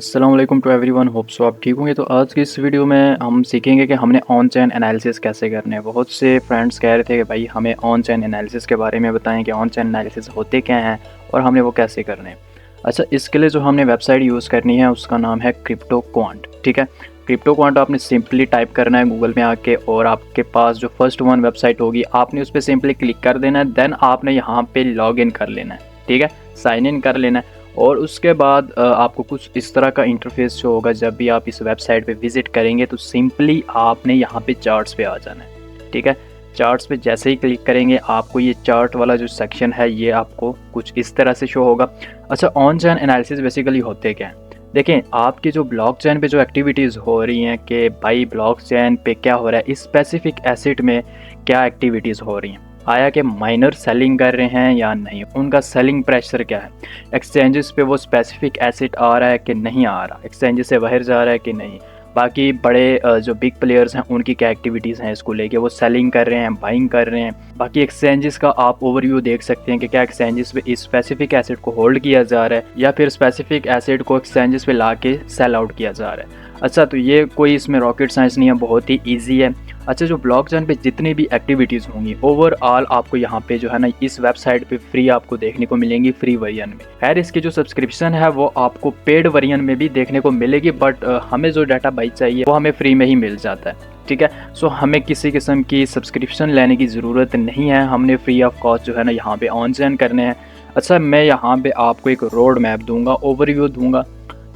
अस्सलाम वालेकुम to everyone, hope so आप ठीक होंगे। तो आज की इस वीडियो में हम सीखेंगे कि हमने ऑन चेन एनालिसिस कैसे करने हैं। बहुत से फ्रेंड्स कह रहे थे कि भाई हमें ऑन चेन एनालिसिस के बारे में बताएं कि ऑन चेन एनालिसिस होते क्या हैं और हमने वो कैसे करने हैं। अच्छा, इसके लिए जो हमने वेबसाइट यूज़ करनी है उसका नाम है क्रिप्टो क्वांट। ठीक है, क्रिप्टो क्वांट आपने सिंपली टाइप करना है गूगल में आके, और आपके पास जो फर्स्ट वन वेबसाइट होगी आपने उस पर सिंपली क्लिक कर देना है। देन आपने यहाँ पे लॉग इन कर लेना है। ठीक है, साइन इन कर लेना है और उसके बाद आपको कुछ इस तरह का इंटरफेस शो होगा। जब भी आप इस वेबसाइट पे विज़िट करेंगे तो सिंपली आपने यहाँ पे चार्ट्स पे आ जाना है। ठीक है, चार्ट्स पे जैसे ही क्लिक करेंगे आपको ये चार्ट वाला जो सेक्शन है ये आपको कुछ इस तरह से शो होगा। अच्छा, ऑन चेन एनालिसिस बेसिकली होते क्या हैं? देखें, आपकी जो ब्लॉकचेन पे जो एक्टिविटीज़ हो रही हैं कि भाई ब्लॉकचेन पे क्या हो रहा है, इस स्पेसिफिक एसेट में क्या एक्टिविटीज़ हो रही हैं, आया कि माइनर सेलिंग कर रहे हैं या नहीं, उनका सेलिंग प्रेशर क्या है, एक्सचेंजेस पे वो स्पेसिफिक एसेट आ रहा है कि नहीं आ रहा, एक्सचेंजेस से बाहर जा रहा है कि नहीं, बाकी बड़े जो बिग प्लेयर्स हैं उनकी क्या एक्टिविटीज़ हैं इसको लेके, वो सेलिंग कर रहे हैं, बाइंग कर रहे हैं। बाकी एक्सचेंजेस का आप ओवरव्यू देख सकते हैं कि क्या एक्सचेंजेस पे इस स्पेसिफिक एसेट को होल्ड किया जा रहा है या फिर स्पेसिफिक एसेट को एक्सचेंजेस पे ला के सेल आउट किया जा रहा है। अच्छा, तो ये कोई इसमें रॉकेट साइंस नहीं है, बहुत ही ईजी है। अच्छा, जो ब्लॉकचेन पे जितनी भी एक्टिविटीज़ होंगी ओवरऑल आपको यहाँ पे जो है ना इस वेबसाइट पे फ्री आपको देखने को मिलेंगी, फ्री वर्जन में। खैर, इसकी जो सब्सक्रिप्शन है वो आपको पेड वर्जन में भी देखने को मिलेगी, बट हमें जो डाटा बाइट चाहिए वो हमें फ्री में ही मिल जाता है। ठीक है, सो हमें किसी किस्म की सब्सक्रिप्शन लेने की ज़रूरत नहीं है, हमने फ्री ऑफ कॉस्ट जो है ना यहाँ पे ऑन चेन करने हैं। अच्छा, मैं यहाँ पे आपको एक रोड मैप दूंगा, ओवरव्यू दूंगा,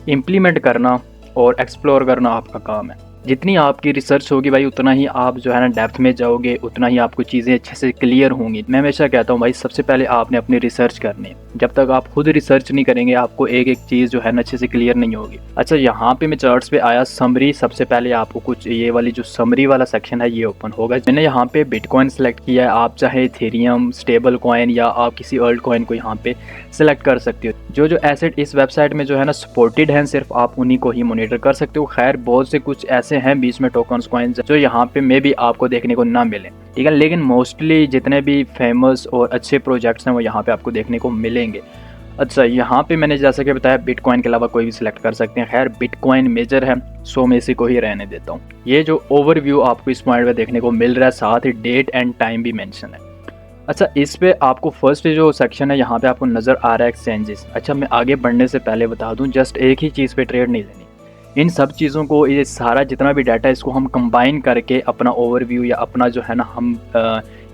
इम्प्लीमेंट करना और एक्सप्लोर करना आपका काम है। जितनी आपकी रिसर्च होगी भाई उतना ही आप जो है ना डेप्थ में जाओगे, उतना ही आपको चीज़ें अच्छे से क्लियर होंगी। मैं हमेशा कहता हूँ भाई सबसे पहले आपने अपनी रिसर्च करनी है। जब तक आप खुद रिसर्च नहीं करेंगे आपको एक एक चीज़ जो है ना अच्छे से क्लियर नहीं होगी। अच्छा, यहाँ पे मैं चार्ट्स पे आया, समरी, सबसे पहले आपको कुछ ये वाली जो समरी वाला सेक्शन है ये ओपन होगा। मैंने यहाँ पे बिटकॉइन सेलेक्ट किया है, आप चाहे इथेरियम, स्टेबल कॉइन या आप किसी ओल्ड कॉइन को यहाँ पे सेलेक्ट कर सकते हो। जो जो एसेट इस वेबसाइट में जो है ना सपोर्टेड हैं सिर्फ आप उन्हीं को ही मॉनिटर कर सकते हो। खैर, बहुत से कुछ ऐसे हैं बीच में टोकन्स, कॉइन्स जो यहाँ पे मे भी आपको देखने को ना मिले। ठीक है, लेकिन मोस्टली जितने भी फेमस और अच्छे प्रोजेक्ट्स हैं वो यहाँ पे आपको देखने को मिलेंगे। अच्छा, यहाँ पे मैंने जैसा कि बताया बिटकॉइन के अलावा कोई भी सिलेक्ट कर सकते हैं। खैर, बिटकॉइन मेजर है सो मैं इसी को ही रहने देता हूँ। ये जो ओवरव्यू आपको इस पॉइंट पे देखने को मिल रहा है, साथ ही डेट एंड टाइम भी मेंशन है। अच्छा, इस पे आपको फर्स्ट जो सेक्शन है यहाँ पे आपको नज़र आ रहा है एक्सचेंजेस। अच्छा, मैं आगे बढ़ने से पहले बता दूँ, जस्ट एक ही चीज़ पे ट्रेड नहीं लेनी, इन सब चीज़ों को, ये सारा जितना भी डाटा है इसको हम कंबाइन करके अपना ओवरव्यू या अपना जो है ना हम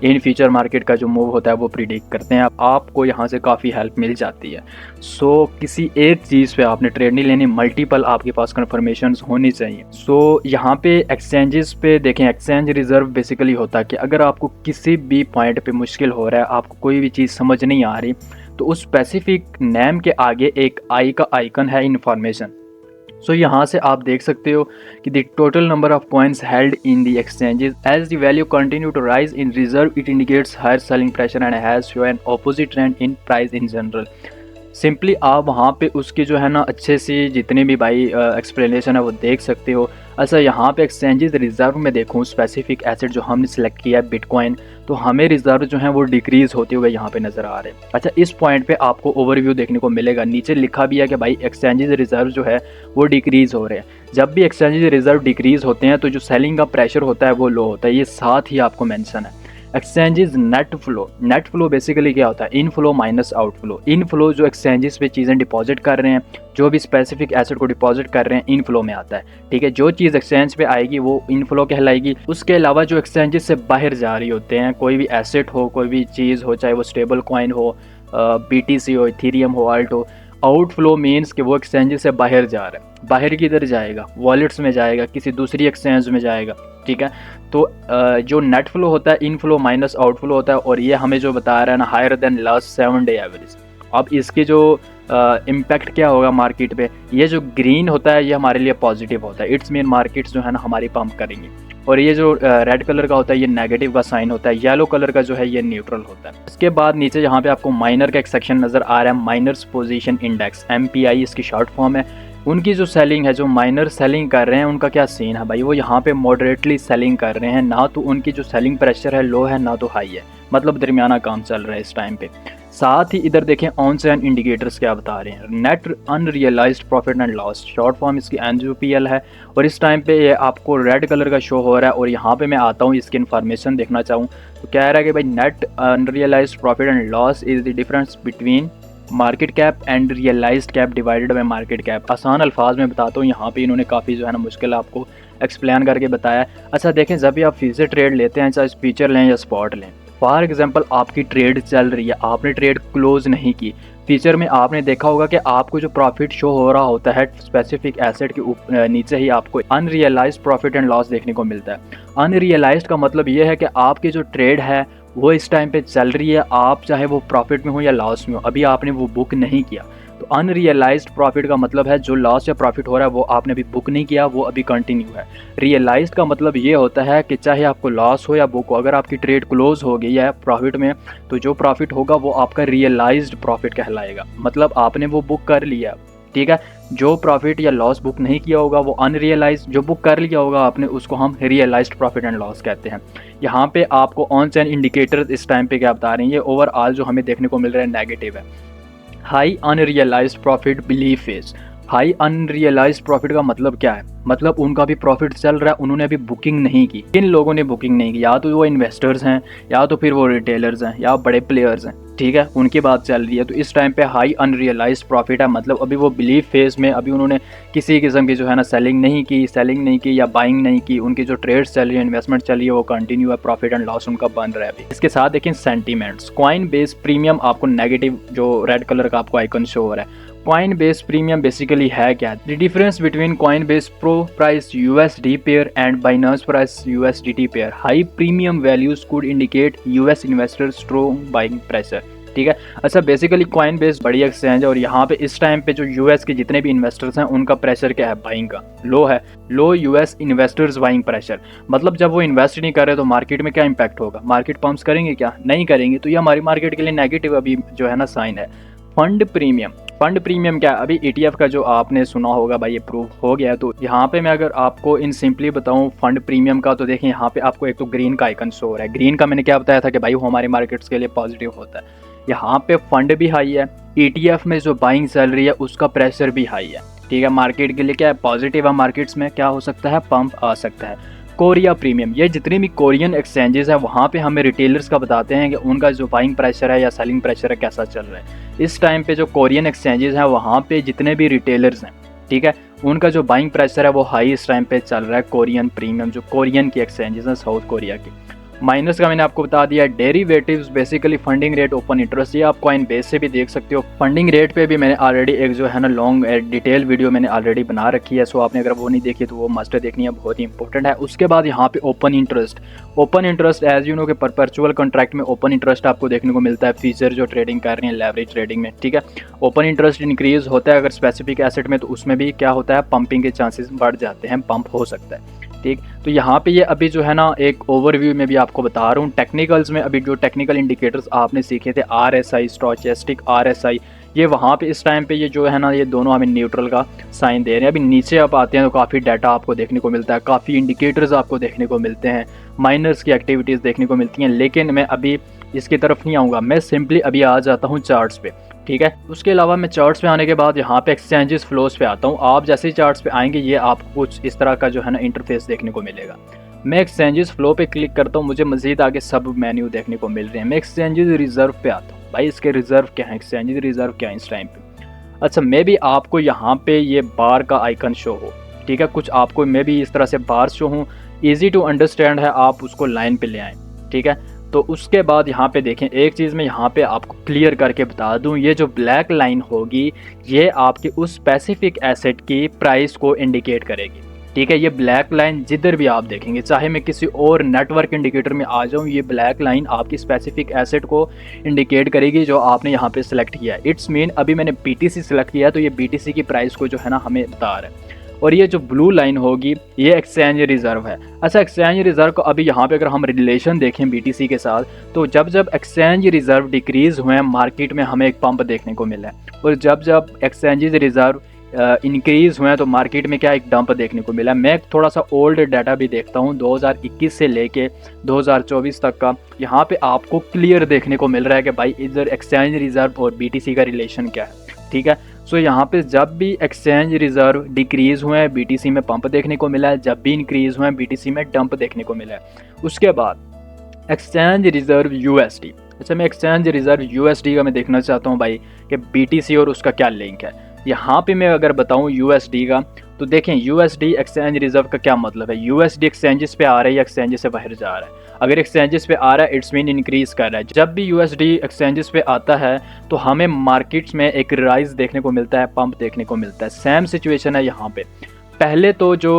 इन फ्यूचर मार्केट का जो मूव होता है वो प्रिडिक्ट करते हैं। आपको यहाँ से काफ़ी हेल्प मिल जाती है। सो किसी एक चीज़ पे आपने ट्रेड नहीं लेनी, मल्टीपल आपके पास कन्फर्मेशंस होनी चाहिए। सो यहाँ पे एक्सचेंजेस पे देखें, एक्सचेंज रिजर्व बेसिकली होता है कि अगर आपको किसी भी पॉइंट पे मुश्किल हो रहा है, आपको कोई भी चीज़ समझ नहीं आ रही, तो उस स्पेसिफिक नेम के आगे एक आई का आइकन है, इन्फॉर्मेशन। सो यहाँ से आप देख सकते हो कि the total number of coins held in the exchanges as the value continue to rise in reserve it indicates higher selling pressure and has show an opposite trend in price in general. Simply आप वहाँ पे उसकी जो है ना अच्छे से जितने भी भाई एक्सप्लेनेशन है वो देख सकते हो। अच्छा, यहाँ पे एक्सचेंजेस रिजर्व में देखूँ स्पेसिफिक एसेट जो हमने सेलेक्ट किया है बिटकॉइन, तो हमें रिजर्व जो है वो डिक्रीज़ होते हुए यहाँ पे नज़र आ रहे हैं। अच्छा, इस पॉइंट पे आपको ओवरव्यू देखने को मिलेगा, नीचे लिखा भी है कि भाई एक्सचेंजेस रिजर्व जो है वो डिक्रीज़ हो रहे हैं। जब भी एक्सचेंजेस रिजर्व डिक्रीज़ होते हैं तो जो सेलिंग का प्रेशर होता है वो लो होता है, ये साथ ही आपको मेंशन है। एक्सचेंजेस नेट फ्लो बेसिकली क्या होता है, इनफ्लो माइनस आउटफ्लो। इनफ्लो जो एक्सचेंजेस पे चीज़ें डिपॉजिट कर रहे हैं, जो भी स्पेसिफिक एसेट को डिपॉजिट कर रहे हैं, इनफ्लो में आता है। ठीक है, जो चीज़ एक्सचेंज पे आएगी वो इनफ्लो कहलाएगी। उसके अलावा जो एक्सचेंजेस से बाहर जा रही होते हैं, कोई भी एसेट हो, कोई भी चीज़ हो, चाहे वो स्टेबल कॉइन हो, BTC हो, इथेरियम हो, आल्ट हो, आउटफ्लो मीन्स कि वो एक्सचेंजेस से बाहर जा रहा है। बाहर किधर जाएगा, वॉलेट्स में जाएगा, किसी दूसरी एक्सचेंज में जाएगा। ठीक है, तो जो नेट फ्लो होता है इनफ्लो माइनस आउटफ्लो होता है, और ये हमें जो बता रहा है ना higher than last 7 day average. अब इसके जो इम्पैक्ट क्या होगा मार्केट पे, ये जो ग्रीन होता है ये हमारे लिए पॉजिटिव होता है, इट्स मीन मार्केट्स जो है ना हमारी पंप करेंगे, और ये जो रेड कलर का होता है ये नेगेटिव का साइन होता है, येलो कलर का जो है ये न्यूट्रल होता है। इसके बाद नीचे यहाँ पे आपको माइनर का एक सेक्शन नज़र आ रहा है, माइनर्स पोजीशन इंडेक्स, MPI इसकी शॉर्ट फॉर्म है। उनकी जो सेलिंग है, जो माइनर सेलिंग कर रहे हैं उनका क्या सीन है भाई, वो यहाँ पे मॉडरेटली सेलिंग कर रहे हैं, ना तो उनकी जो सेलिंग प्रेशर है लो है ना तो हाई है, मतलब दरमियाना काम चल रहा है इस टाइम पे। साथ ही इधर देखें ऑन चेन इंडिकेटर्स क्या बता रहे हैं। Net unrealised profit and loss, short form इसकी NUPL है, और इस टाइम पे ये आपको रेड कलर का शो हो रहा है। और यहाँ पे मैं आता हूँ इसकी इन्फॉर्मेशन देखना चाहूँ तो कह रहा है कि भाई net unrealised profit and loss is the difference between market cap and realised cap divided by market cap. आसान अल्फाज में बताता हूँ, यहाँ पे इन्होंने काफ़ी जो है ना मुश्किल आपको एक्सप्लेन करके बताया। अच्छा देखें, जब भी आप फ्यूचर ट्रेड लेते हैं, चाहे फ्यूचर लें या स्पॉट लें, फॉर एग्जांपल आपकी ट्रेड चल रही है, आपने ट्रेड क्लोज नहीं की, फ्यूचर में आपने देखा होगा कि आपको जो प्रॉफिट शो हो रहा होता है स्पेसिफिक एसेट के नीचे ही आपको अनरियलाइज्ड प्रॉफिट एंड लॉस देखने को मिलता है। अनरियलाइज्ड का मतलब ये है कि आपकी जो ट्रेड है वो इस टाइम पे चल रही है, आप चाहे वो प्रॉफिट में हो या लॉस में हो, अभी आपने वो बुक नहीं किया। तो अनरियलाइज्ड प्रॉफिट का मतलब है जो लॉस या प्रॉफिट हो रहा है वो आपने अभी बुक नहीं किया, वो अभी कंटिन्यू है। रियलाइज्ड का मतलब ये होता है कि चाहे आपको लॉस हो या बुक हो, अगर आपकी ट्रेड क्लोज हो गई है प्रॉफिट में, तो जो प्रॉफिट होगा वो आपका रियलाइज्ड प्रॉफिट कहलाएगा, मतलब आपने वो बुक कर लिया। ठीक है, जो प्रॉफिट या लॉस बुक नहीं किया होगा वो अनरियलाइज्ड, जो बुक कर लिया होगा आपने उसको हम रियलाइज्ड प्रॉफिट एंड लॉस कहते हैं। यहाँ पे आपको ऑन चेन इंडिकेटर इस टाइम पे क्या बता रहे हैं, ये ओवरऑल जो हमें देखने को मिल रहा है नेगेटिव है। High unrealised profit believe phase. High unrealised profit का मतलब क्या है, मतलब उनका भी प्रॉफिट चल रहा है, उन्होंने अभी बुकिंग नहीं की। किन लोगों ने बुकिंग नहीं की, या तो वो इन्वेस्टर्स हैं, या तो फिर वो रिटेलर्स हैं, या बड़े प्लेयर्स हैं। ठीक है, उनकी बात चल रही है। तो इस टाइम पे हाई अनरियलाइज्ड प्रॉफिट है, मतलब अभी वो बिलीव फेज में, अभी उन्होंने किसी किस्म की जो है ना सेलिंग नहीं की या बाइंग नहीं की, उनकी जो ट्रेड्स चल रही है, इन्वेस्टमेंट चल रही है, वो कंटिन्यू है, प्रॉफिट एंड लॉस उनका बन रहा है अभी। इसके साथ देखें सेंटीमेंट्स। कॉइन बेस प्रीमियम आपको नेगेटिव जो रेड कलर का आपको आइकन शो हो रहा है। कॉइन बेस प्रीमियम बेसिकली है क्या? The difference between coin base pro price USD pair and Binance price USDT pair. High premium values could indicate US investors strong buying pressure. ठीक है, अच्छा बेसिकली कॉइन बेस बड़ी exchange है, और यहाँ पे इस टाइम पे जो US के जितने भी इन्वेस्टर्स हैं उनका प्रेशर क्या है, बाइंग का लो है। लो US इन्वेस्टर्स बाइंग प्रेशर, मतलब जब वो इन्वेस्ट नहीं कर रहे तो मार्केट में क्या इंपैक्ट होगा, मार्केट पंप्स करेंगे क्या, नहीं करेंगे। तो ये हमारी मार्केट के लिए नेगेटिव अभी जो है ना साइन है। Fund premium. फंड प्रीमियम क्या है, अभी ETF का जो आपने सुना होगा भाई, ये प्रूव हो गया है। तो यहाँ पे मैं अगर आपको इन सिंपली बताऊँ फंड प्रीमियम का, तो देखें यहाँ पे आपको एक तो ग्रीन का आइकन शो हो रहा है। ग्रीन का मैंने क्या बताया था कि भाई वो हमारे मार्केट्स के लिए पॉजिटिव होता है। यहाँ पे फंड भी हाई है, ETF में जो बाइंग चल रही है उसका प्रेशर भी हाई है। ठीक है, मार्केट के लिए क्या है, पॉजिटिव है, मार्केट्स में क्या हो सकता है, पंप आ सकता है। कोरिया प्रीमियम, ये जितनी भी कोरियन एक्सचेंजेस है वहाँ पे हमें रिटेलर्स का बताते हैं कि उनका जो बाइंग प्रेशर है या सेलिंग प्रेशर है कैसा चल रहा है। इस टाइम पे जो कोरियन एक्सचेंजेस हैं वहाँ पे जितने भी रिटेलर्स हैं, ठीक है, उनका जो बाइंग प्रेशर है वो हाई इस टाइम पे चल रहा है। कोरियन प्रीमियम जो कोरियन की एक्सचेंजेस हैं साउथ कोरिया की। माइनस का मैंने आपको बता दिया। Derivatives basically funding rate, open interest, ये आप कॉइन बेस से भी देख सकते हो। फंडिंग रेट पे भी मैंने ऑलरेडी एक जो है ना लॉन्ग डिटेल वीडियो मैंने ऑलरेडी बना रखी है, सो आपने अगर वो नहीं देखी तो वो मस्ट देखनी है, बहुत ही इंपॉर्टेंट है। उसके बाद यहाँ पे open interest. Open interest as you know कि परपेचुअल कॉन्ट्रैक्ट में ओपन इंटरेस्ट आपको देखने को मिलता है, फ्यूचर जो ट्रेडिंग कर रहे हैं लेवरेज ट्रेडिंग में। ठीक है, ओपन इंटरेस्ट इंक्रीज होता है अगर स्पेसिफिक एसेट में, तो उसमें भी क्या होता है, पंपिंग के चांसेस बढ़ जाते हैं, पंप हो सकता है। ठीक, तो यहाँ पे ये अभी जो है ना एक ओवरव्यू में भी आपको बता रहा हूँ। टेक्निकल्स में अभी जो टेक्निकल इंडिकेटर्स आपने सीखे थे, RSI, स्टोचस्टिक RSI, ये वहाँ पे इस टाइम पे ये जो है ना ये दोनों हमें न्यूट्रल का साइन दे रहे हैं। अभी नीचे आप आते हैं तो काफ़ी डाटा आपको देखने को मिलता है, काफ़ी इंडिकेटर्स आपको देखने को मिलते हैं, माइनर्स की एक्टिविटीज़ देखने को मिलती हैं। लेकिन मैं अभी इसकी तरफ नहीं आऊँगा, मैं सिंपली अभी आ जाता हूँ चार्ट्स पे। ठीक है, उसके अलावा मैं चार्ट्स पे आने के बाद यहाँ पे एक्सचेंजेस फ्लोज पे आता हूँ। आप जैसे ही चार्ट्स पे आएंगे ये आपको कुछ इस तरह का जो है ना इंटरफेस देखने को मिलेगा। मैं एक्सचेंजेस फ्लो पे क्लिक करता हूँ, मुझे मजीद आगे सब मेन्यू देखने को मिल रहे हैं। मैं एक्सचेंजेस रिजर्व पे आता हूँ। भाई इसके रिजर्व क्या है, एक्सचेंजेस रिजर्व क्या है इस टाइम पे। अच्छा, मे भी आपको यहाँ पे ये बार का आइकन शो हो। ठीक है, कुछ आपको मे भी इस तरह से बार शो हो, ईजी टू अंडरस्टैंड है, आप उसको लाइन पे ले आएँ। ठीक है, तो उसके बाद यहाँ पे देखें, एक चीज़ मैं यहाँ पे आपको क्लियर करके बता दूँ, ये जो ब्लैक लाइन होगी ये आपकी उस स्पेसिफिक एसेट की प्राइस को इंडिकेट करेगी। ठीक है, ये ब्लैक लाइन जिधर भी आप देखेंगे, चाहे मैं किसी और नेटवर्क इंडिकेटर में आ जाऊँ, ये ब्लैक लाइन आपकी स्पेसिफिक एसेट को इंडिकेट करेगी जो आपने यहाँ पे सिलेक्ट किया है। इट्स मीन अभी मैंने BTC सिलेक्ट किया है तो ये BTC की प्राइस को जो है ना हमें बता रहा है। और ये जो ब्लू लाइन होगी ये एक्सचेंज रिजर्व है। अच्छा, एक्सचेंज रिजर्व को अभी यहाँ पे अगर हम रिलेशन देखें BTC के साथ, तो जब जब एक्सचेंज रिजर्व डिक्रीज हुए हैं मार्केट में हमें एक पंप देखने को मिला है, और जब जब एक्सचेंज रिजर्व इंक्रीज़ हुए हैं तो मार्केट में क्या एक डंप देखने को मिला। मैं थोड़ा सा ओल्ड डाटा भी देखता हूँ 2021 से लेके 2024 तक का। यहाँ पे आपको क्लियर देखने को मिल रहा है कि भाई इधर एक्सचेंज रिजर्व और बीटीसी का रिलेशन क्या है, ठीक है। सो यहाँ पे जब भी एक्सचेंज रिजर्व डिक्रीज़ हुए हैं बीटीसी में पंप देखने को मिला है, जब भी इंक्रीज़ हुए हैं बीटीसी में डंप देखने को मिला है। उसके बाद एक्सचेंज रिजर्व यूएसडी। अच्छा, मैं एक्सचेंज रिजर्व यूएसडी का मैं देखना चाहता हूँ भाई कि बीटीसी और उसका क्या लिंक है। यहाँ पे मैं अगर बताऊँ यूएसडी का, तो देखें यूएसडी एक्सचेंज रिजर्व का क्या मतलब है। यूएसडी एक्सचेंजेस पे आ रहा है या एक्सचेंजेस से बाहर जा रहा है। अगर एक्सचेंजेस पे आ रहा है इट्स मीन इंक्रीज़ कर रहा है। जब भी यूएसडी एक्सचेंजेस पे आता है तो हमें मार्केट्स में एक राइज देखने को मिलता है, पंप देखने को मिलता है। सेम सिचुएशन है यहाँ पे। पहले तो जो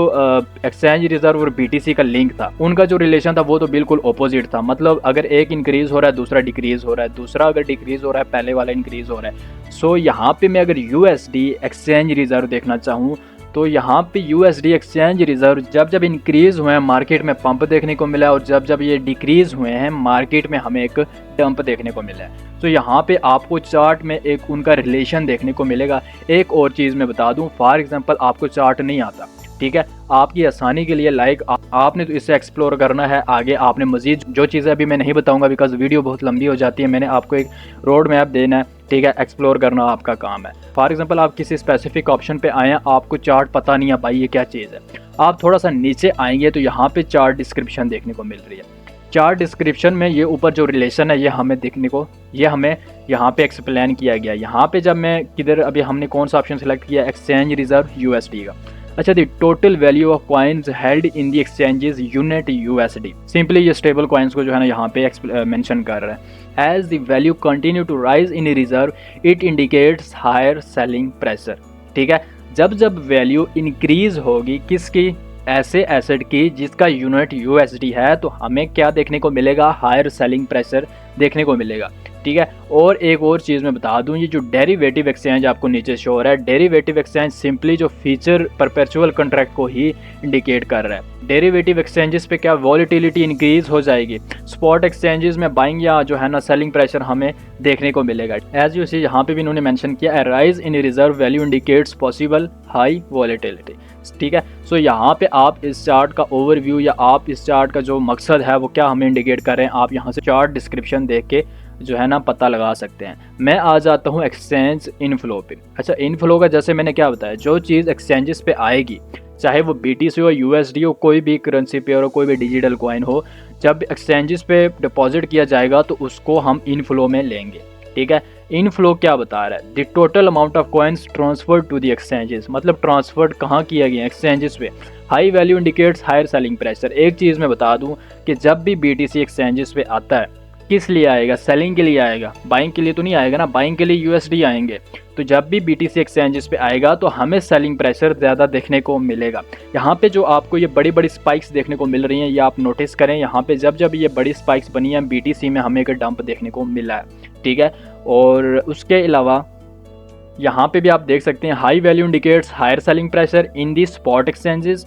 एक्सचेंज रिजर्व और बीटीसी का लिंक था, उनका जो रिलेशन था वो तो बिल्कुल ऑपोजिट था। मतलब अगर एक इंक्रीज़ हो रहा है दूसरा डिक्रीज़ हो रहा है, दूसरा अगर डिक्रीज़ हो रहा है पहले वाला इंक्रीज़ हो रहा है। सो यहाँ पे मैं अगर यूएसडी एक्सचेंज रिजर्व देखना चाहूँ तो यहाँ पे यूएसडी एक्सचेंज रिजर्व जब जब इंक्रीज़ हुए हैं मार्केट में पंप देखने को मिला है, और जब जब ये डिक्रीज़ हुए हैं मार्केट में हमें एक डंप देखने को मिला है। तो यहाँ पे आपको चार्ट में एक उनका रिलेशन देखने को मिलेगा। एक और चीज़ मैं बता दूँ, फॉर एग्जांपल आपको चार्ट नहीं आता, ठीक है, आपकी आसानी के लिए आपने तो इसे एक्सप्लोर करना है आगे। आपने मज़ीद जो चीज़ें अभी मैं नहीं बताऊंगा बिकॉज वीडियो बहुत लंबी हो जाती है, मैंने आपको एक रोड मैप देना है, ठीक है, एक्सप्लोर करना आपका काम है। फॉर एग्जांपल आप किसी स्पेसिफिक ऑप्शन पे आए हैं, आपको चार्ट पता नहीं है भाई ये क्या चीज़ है, आप थोड़ा सा नीचे आएंगे तो यहाँ पे चार्ट डिस्क्रिप्शन देखने को मिल रही है। चार्ट डिस्क्रिप्शन में ये ऊपर जो रिलेशन है ये हमें देखने को, ये हमें यहाँ पे एक्सप्लेन किया गया। यहाँ पे जब मैं किधर अभी हमने कौन सा ऑप्शन सेलेक्ट किया, एक्सचेंज रिजर्व यूएसडी का। अच्छा, दी total value of coins held in the exchanges unit USD. Simply ये स्टेबल कॉइन्स को जो है ना यहाँ पे मेंशन कर रहा है। As the value continue to rise in reserve it indicates higher selling pressure, ठीक है। जब जब वैल्यू इंक्रीज होगी किसकी, ऐसे एसेट की जिसका यूनिट यूएसडी है, तो हमें क्या देखने को मिलेगा, हायर सेलिंग प्रेशर देखने को मिलेगा, ठीक है। और एक और चीज़ मैं बता दूं, ये जो डेरिवेटिव एक्सचेंज आपको नीचे शो हो रहा है, डेरिवेटिव एक्सचेंज सिंपली जो फीचर परपेचुअल कॉन्ट्रैक्ट को ही इंडिकेट कर रहा है। डेरिवेटिव एक्सचेंजेस पे क्या वॉलेटिलिटी इंक्रीज हो जाएगी, स्पॉट एक्सचेंजेस में बाइंग या जो है ना सेलिंग प्रेशर हमें देखने को मिलेगा। एज यू सी यहाँ पे भी इन्होंने मेंशन किया, a rise in reserve value indicates possible high volatility, ठीक है। सो यहाँ पे आप इस चार्ट का ओवरव्यू या आप इस चार्ट का जो मकसद है वो क्या हमें इंडिकेट कर रहे हैं, आप यहाँ से चार्ट डिस्क्रिप्शन देख के जो है ना पता लगा सकते हैं। मैं आ जाता हूँ एक्सचेंज इनफ्लो पे। अच्छा, इनफ्लो का जैसे मैंने क्या बताया, जो चीज़ एक्सचेंजेस पे आएगी, चाहे वो बीटीसी हो, यूएसडी हो, कोई भी करेंसी पेयर हो, कोई भी डिजिटल कॉइन हो, जब एक्सचेंजेस पे डिपॉजिट किया जाएगा तो उसको हम इनफ्लो में लेंगे, ठीक है। इनफ्लो क्या बता रहा है, the total amount of coins transferred to the exchanges, मतलब ट्रांसफर्ड कहाँ किया गया, एक्सचेंजेस पे। High value indicates higher selling pressure. एक चीज़ मैं बता दूं कि जब भी बीटीसी एक्सचेंजेस पे आता है, किस लिए आएगा, सेलिंग के लिए आएगा, बाइंग के लिए तो नहीं आएगा ना, बाइंग के लिए यूएसडी आएंगे। तो जब भी बीटीसी एक्सचेंजेस पे आएगा तो हमें सेलिंग प्रेशर ज़्यादा देखने को मिलेगा। यहाँ पे जो आपको ये बड़ी बड़ी स्पाइक्स देखने को मिल रही हैं, ये आप नोटिस करें, यहाँ पे जब जब ये बड़ी स्पाइक्स बनी हैं बीटीसी में हमें एक डंप देखने को मिला है, ठीक है। और उसके अलावा यहाँ पे भी आप देख सकते हैं, high value indicates higher selling pressure in the spot exchanges.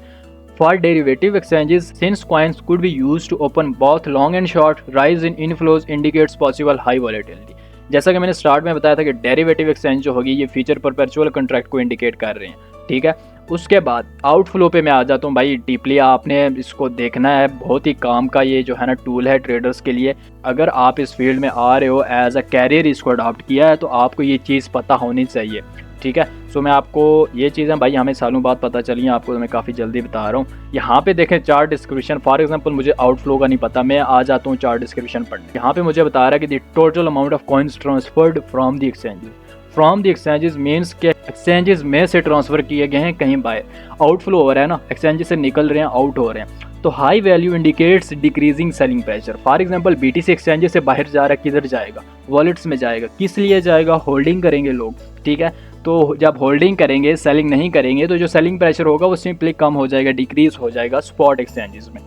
For derivative exchanges, since coins could be used to open both long and short, rise in inflows indicates possible high volatility. जैसा कि मैंने start में बताया था कि derivative exchange जो होगी ये फीचर परपेचुअल कॉन्ट्रैक्ट को इंडिकेट कर रहे हैं, ठीक है। उसके बाद आउटफ्लो पे मैं आ जाता हूँ भाई, डीपली आपने इसको देखना है, बहुत ही काम का ये जो है ना टूल है ट्रेडर्स के लिए। अगर आप इस फील्ड में आ रहे हो, एज अ कैरियर इसको अडॉप्ट किया है, तो आपको ये चीज़ पता होनी चाहिए, ठीक है। सो मैं आपको ये चीज़ें भाई हमें सालों बाद पता चली हैं, आपको तो मैं काफ़ी जल्दी बता रहा हूँ। यहाँ पे देखें चार्ट डिस्क्रिप्शन, फॉर एग्जांपल मुझे आउटफ्लो का नहीं पता, मैं आ जाता हूँ चार्ट डिस्क्रिप्शन पढ़ने। यहाँ पे मुझे बता रहा है कि the total amount of coins transferred from the exchanges. From the exchanges means के एक्सचेंजेस में से ट्रांसफ़र किए गए हैं कहीं बाय, आउटफ्लो हो रहा है ना, एक्सचेंजेस से निकल रहे हैं, आउट हो रहे हैं। तो high value indicates decreasing selling pressure. For example BTC exchanges से बाहर जा रहा है, किधर जाएगा, वॉलेट्स में जाएगा। किस लिए जाएगा, होल्डिंग करेंगे लोग, ठीक है। तो जब होल्डिंग करेंगे, सेलिंग नहीं करेंगे, तो जो सेलिंग प्रेशर होगा वो सिंपली कम हो जाएगा, डिक्रीज हो जाएगा स्पॉट एक्सचेंजेस में।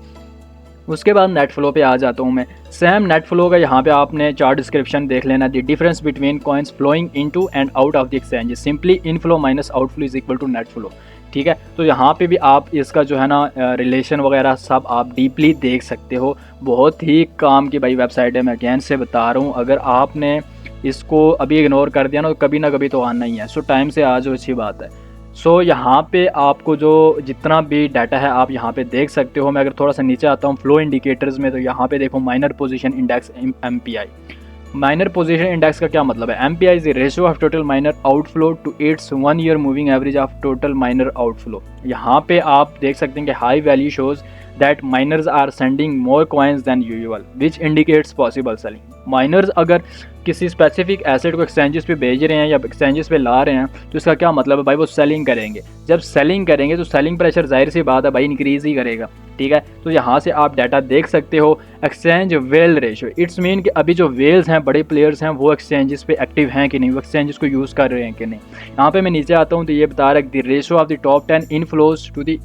उसके बाद नेट फ्लो पे आ जाता हूँ मैं। सेम नेट फ्लो का यहाँ पे आपने चार्ट डिस्क्रिप्शन देख लेना, the difference between coins flowing into and out of the exchanges, simply inflow minus outflow is equal to net flow, ठीक है। तो यहाँ पे भी आप इसका जो है ना रिलेशन वगैरह सब आप डीपली देख सकते हो। बहुत ही काम की भाई वेबसाइट है, मैं अगेन से बता रहा हूँ। अगर आपने इसको अभी इग्नोर कर दिया ना तो कभी ना कभी तो आना ही है। सो टाइम से आ जाओ, अच्छी बात है। सो यहाँ पे आपको जो जितना भी डाटा है आप यहाँ पे देख सकते हो। मैं अगर थोड़ा सा नीचे आता हूँ फ्लो इंडिकेटर्स में, तो यहाँ पे देखो miner position index MPI। Miner position index का क्या मतलब है? MPI is the ratio of total miner outflow to its 1 year moving average of total miner outflow. यहाँ पे आप देख सकते हैं कि high value shows that miners are sending more coins than usual which indicates possible selling. Miners अगर किसी specific asset को एक्सचेंजेस पे भेज रहे हैं या एक्सचेंजेस पे ला रहे हैं, तो इसका क्या मतलब है भाई? वो सेलिंग करेंगे। जब सेलिंग करेंगे तो सेलिंग प्रेशर जाहिर सी बात है भाई इंक्रीज ही करेगा, ठीक है। तो यहाँ से आप डाटा देख सकते हो exchange well ratio. It's mean कि अभी जो वेल्स हैं, बड़े प्लेयर्स हैं, वो एक्सचेंजेस पे एक्टिव हैं कि नहीं, वो एक्सचेंजेस को यूज़ कर रहे हैं कि नहीं। यहाँ पे मैं नीचे आता हूँ तो ये बता रहा है the ratio of the top 10 inflows to the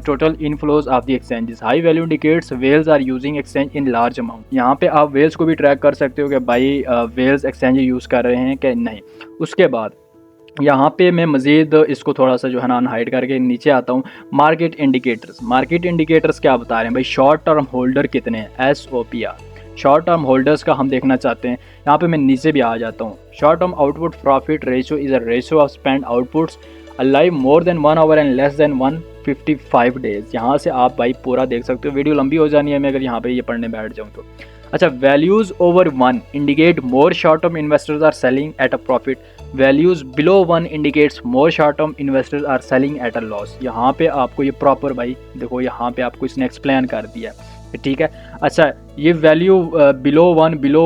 total inflows of the exchanges. High value indicates whales are using exchange in large amount. यहाँ पे आप वेल्स को भी ट्रैक कर सकते हो कि भाई वेल्स एक्सचेंज यूज़ कर रहे हैं कि नहीं। उसके बाद यहाँ पे मैं मज़ीद इसको थोड़ा सा जो है ना अनहाइड करके नीचे आता हूँ। Market indicators. मार्केट इंडिकेटर्स क्या बता रहे हैं भाई? शॉर्ट टर्म होल्डर कितने हैं, SOPR। शॉर्ट टर्म होल्डर्स का हम देखना चाहते हैं। यहाँ पे मैं नीचे भी आ जाता हूँ। Short term output profit ratio is a ratio of spend outputs alive more than 1 our and less than 155 days. यहाँ से आप भाई पूरा देख सकते हो। वीडियो लंबी हो जानी है मैं अगर यहाँ पे ये पढ़ने बैठ जाऊँ तो। अच्छा, values over 1 indicate more short term investors are selling at a profit. Values below 1 indicates more short term investors are selling at a loss. यहाँ पे आपको ये प्रॉपर भाई देखो यहाँ पे आपको इसने एक्सप्लेन कर दिया, ठीक है। अच्छा, ये वैल्यू बिलो 1 बिलो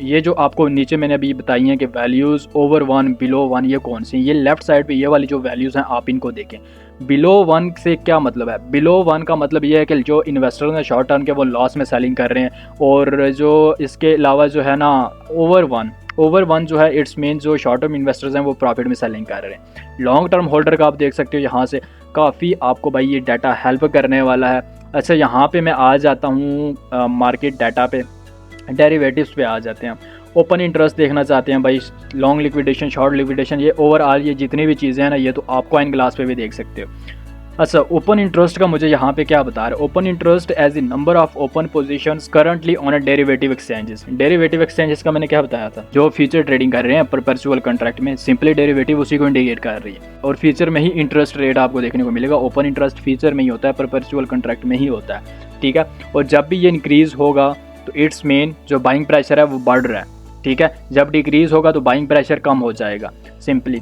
ये जो आपको नीचे मैंने अभी बताई हैं कि वैल्यूज़ ओवर 1 बिलो 1 ये कौन सी? ये लेफ्ट साइड पे ये वाली जो वैल्यूज़ हैं आप इनको देखें। बिलो 1 से क्या मतलब है? बिलो 1 का मतलब ये है कि जो इन्वेस्टर्स हैं शॉर्ट टर्म के वो लॉस में सेलिंग कर रहे हैं, और जो इसके अलावा जो है ना ओवर 1 जो है इट्स मीन जो शॉर्ट टर्म इन्वेस्टर्स हैं वो प्रॉफिट में सेलिंग कर रहे हैं। लॉन्ग टर्म होल्डर का आप देख सकते हो यहाँ से काफ़ी आपको भाई ये डाटा हेल्प करने वाला है। अच्छा, यहाँ पे मैं आ जाता हूँ मार्केट डाटा पे, डेरिवेटिव्स पे आ जाते हैं। ओपन इंटरेस्ट देखना चाहते हैं भाई, लॉन्ग लिक्विडेशन, शॉर्ट लिक्विडेशन, ये ओवरऑल ये जितनी भी चीज़ें हैं ना ये तो आप कॉइन ग्लास पे भी देख सकते हो। अच्छा, ओपन इंटरेस्ट का मुझे यहाँ पे क्या बता रहे हैं? Open interest as the number of open positions currently on a derivative exchanges. Derivative exchanges का मैंने क्या बताया था? जो फ्यूचर ट्रेडिंग कर रहे हैं परपेचुअल कॉन्ट्रैक्ट में, सिंपली डेरिवेटिव उसी को इंडिकेट कर रही है। और फ्यूचर में ही इंटरेस्ट रेट आपको देखने को मिलेगा। ओपन इंटरेस्ट फ्यूचर में ही होता है, परपेचुअल कॉन्ट्रैक्ट में ही होता है, ठीक है। और जब भी ये इंक्रीज़ होगा तो इट्स मीन जो बाइंग प्रेशर है वो बढ़ रहा है, ठीक है। जब डिक्रीज़ होगा तो बाइंग प्रेशर कम हो जाएगा सिंपली।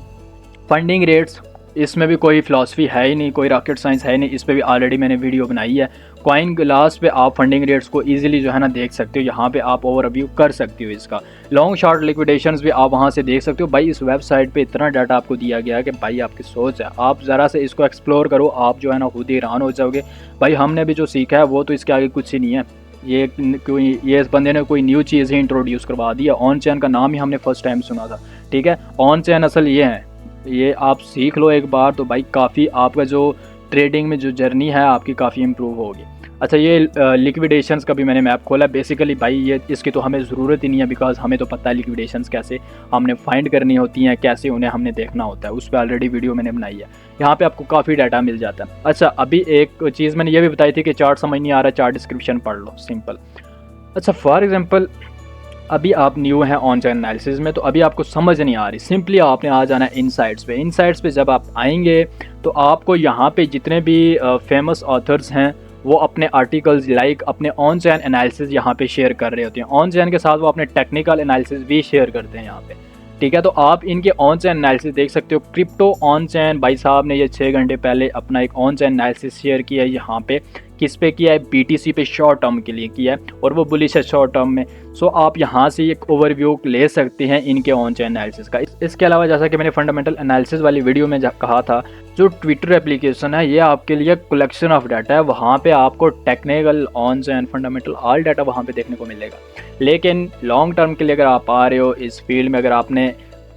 फंडिंग रेट्स, इसमें भी कोई फिलॉसफी है ही नहीं, कोई रॉकेट साइंस है नहीं, इस पर भी ऑलरेडी मैंने वीडियो बनाई है। कॉइन ग्लास पे आप फंडिंग रेट्स को इजीली जो है ना देख सकते हो। यहाँ पे आप ओवरव्यू कर सकते हो इसका। लॉन्ग शॉर्ट लिक्विडेशंस भी आप वहाँ से देख सकते हो। भाई इस वेबसाइट पे इतना डाटा आपको दिया गया है कि भाई आपकी सोच है, आप ज़रा से इसको एक्सप्लोर करो, आप जो है ना खुद ही हैरान हो जाओगे। भाई हमने भी जो सीखा है वो तो इसके आगे कुछ ही नहीं है। ये इस बंदे ने कोई न्यू चीज़ ही इंट्रोड्यूस करवा दी है। ऑन चैन का नाम ही हमने फर्स्ट टाइम सुना था, ठीक है। ऑन चैन असल ये है, ये आप सीख लो एक बार तो भाई काफ़ी आपका जो ट्रेडिंग में जो जर्नी है आपकी काफ़ी इम्प्रूव होगी। अच्छा, ये लिक्विडेशंस का भी मैंने मैप खोला। बेसिकली भाई ये इसकी तो हमें ज़रूरत ही नहीं है, बिकॉज हमें तो पता है लिक्विडेशंस कैसे हमने फाइंड करनी होती हैं, कैसे उन्हें हमने देखना होता है, उस पर ऑलरेडी वीडियो मैंने बनाई है। यहाँ पे आपको काफ़ी डाटा मिल जाता है। अच्छा, अभी एक चीज़ मैंने ये भी बताई थी कि चार्ट समझ नहीं आ रहा, चार्ट डिस्क्रिप्शन पढ़ लो, सिंपल। अच्छा, फॉर एग्जाम्पल अभी आप न्यू हैं ऑन चैन एनालिसिस में, तो अभी आपको समझ नहीं आ रही, सिंपली आपने आ जाना है इनसाइट्स पे। इनसाइट्स पे जब आप आएंगे तो आपको यहाँ पे जितने भी फेमस ऑथर्स हैं वो अपने आर्टिकल्स लाइक अपने ऑन चैन एनालिसिस यहाँ पे शेयर कर रहे होते हैं। ऑन चैन के साथ वो अपने टेक्निकल एनालिसिस भी शेयर करते हैं यहाँ पे, ठीक है। तो आप इनके ऑन चैन एनालिसिस देख सकते हो। क्रिप्टो ऑन चैन भाई साहब ने ये 6 घंटे पहले अपना एक ऑन चैन एनालिसिस शेयर किया है। यहाँ पे किस पे किया है? BTC पे शॉर्ट टर्म के लिए किया है, और वो बुलिश है शॉर्ट टर्म में। सो आप यहाँ से एक ओवरव्यू ले सकते हैं इनके ऑन चैन एनालिसिस का। इसके अलावा जैसा कि मैंने फंडामेंटल एनालिसिस वाली वीडियो में कहा था, जो ट्विटर एप्लीकेशन है ये आपके लिए कलेक्शन ऑफ डाटा है। वहाँ पे आपको technical, on chain, fundamental all data वहाँ पे देखने को मिलेगा। लेकिन लॉन्ग टर्म के लिए अगर आप आ रहे हो इस फील्ड में, अगर आपने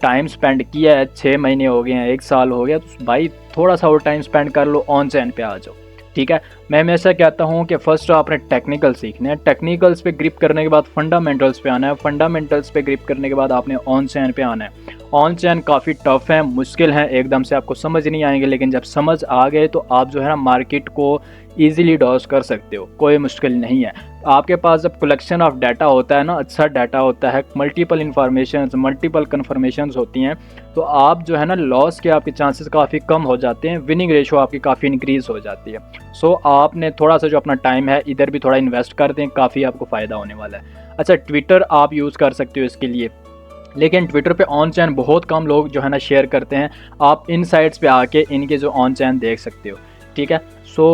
टाइम स्पेंड किया है, 6 महीने हो गए हैं, 1 साल हो गया, तो भाई थोड़ा सा और टाइम स्पेंड कर लो, ऑन चैन पे आ जाओ, ठीक है। मैं हमेशा कहता हूँ कि फर्स्ट आपने टेक्निकल सीखना है, टेक्निकल्स पे ग्रिप करने के बाद फंडामेंटल्स पे आना है, फंडामेंटल्स पे ग्रिप करने के बाद आपने ऑन चैन पे आना है। ऑन चैन काफ़ी टफ है, मुश्किल है, एकदम से आपको समझ नहीं आएंगे, लेकिन जब समझ आ गए तो आप जो है ना मार्केट को ईजिली डॉज कर सकते हो, कोई मुश्किल नहीं है। आपके पास जब कलेक्शन ऑफ डाटा होता है ना, अच्छा डाटा होता है, मल्टीपल इन्फॉर्मेशन, मल्टीपल कन्फर्मेशंस होती हैं, तो आप जो है ना लॉस के आपके चांसेस काफ़ी कम हो जाते हैं, विनिंग रेशो आपकी काफ़ी इंक्रीज़ हो जाती है। सो आपने थोड़ा सा जो अपना टाइम है इधर भी थोड़ा इन्वेस्ट कर दें, काफ़ी आपको फ़ायदा होने वाला है। अच्छा, ट्विटर आप यूज़ कर सकते हो इसके लिए, लेकिन ट्विटर पे ऑन चैन बहुत कम लोग जो है ना शेयर करते हैं। आप इन साइट्स पे आके इनके जो ऑन चैन देख सकते हो, ठीक है। सो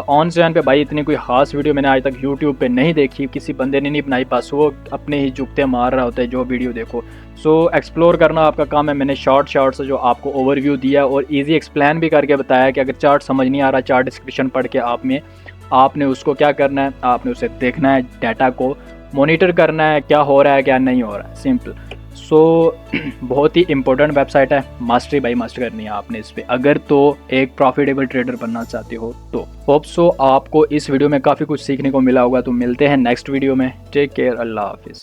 ऑन चैन पे भाई इतनी कोई ख़ास वीडियो मैंने आज तक यूट्यूब पे नहीं देखी, किसी बंदे ने नहीं बनाई, बस वो अपने ही जुगते मार रहा होता है जो वीडियो देखो। सो एक्सप्लोर करना आपका काम है। मैंने शॉर्ट से जो आपको ओवरव्यू दिया और ईजी एक्सप्लेन भी करके बताया कि अगर चार्ट समझ नहीं आ रहा, चार्ट डिस्क्रिप्शन पढ़ के आपने उसको क्या करना है, आपने उसे देखना है, डाटा को मॉनिटर करना है, क्या हो रहा है क्या नहीं हो रहा है, सिंपल। सो बहुत ही इंपॉर्टेंट वेबसाइट है, मास्टरी बाई मस्ट करनी है आपने इस पे, अगर तो एक प्रॉफिटेबल ट्रेडर बनना चाहते हो तो। होप सो आपको इस वीडियो में काफ़ी कुछ सीखने को मिला होगा। तो मिलते हैं नेक्स्ट वीडियो में। टेक केयर, अल्लाह हाफिज़।